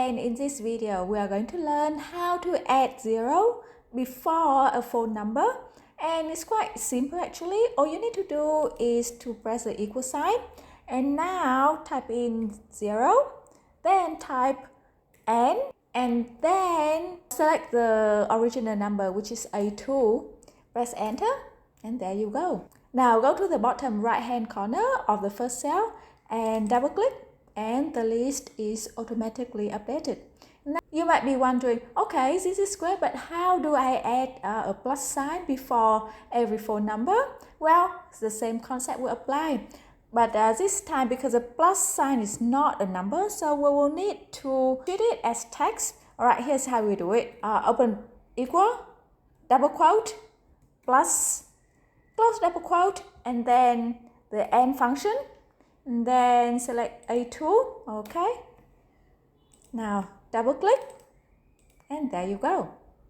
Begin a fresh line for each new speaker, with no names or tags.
and in this video we are going to learn how to add 0 before a full number, and it's quite simple actually. All you need to do is to press the equal sign and now type in 0, then type n, and then select the original number, which is A2, press enter, and there you go. Now go to the bottom right hand corner of the first cell and double click, and the list is automatically updated. Now, you might be wondering, okay, this is great, but how do I add a plus sign before every full number? Well, the same concept will apply. But this time, because the plus sign is not a number, so we will need to treat it as text. Alright, here's how we do it. Open equal, double quote, plus, close double quote, and then the n function. And then select A2, okay. Now double click, and there you go.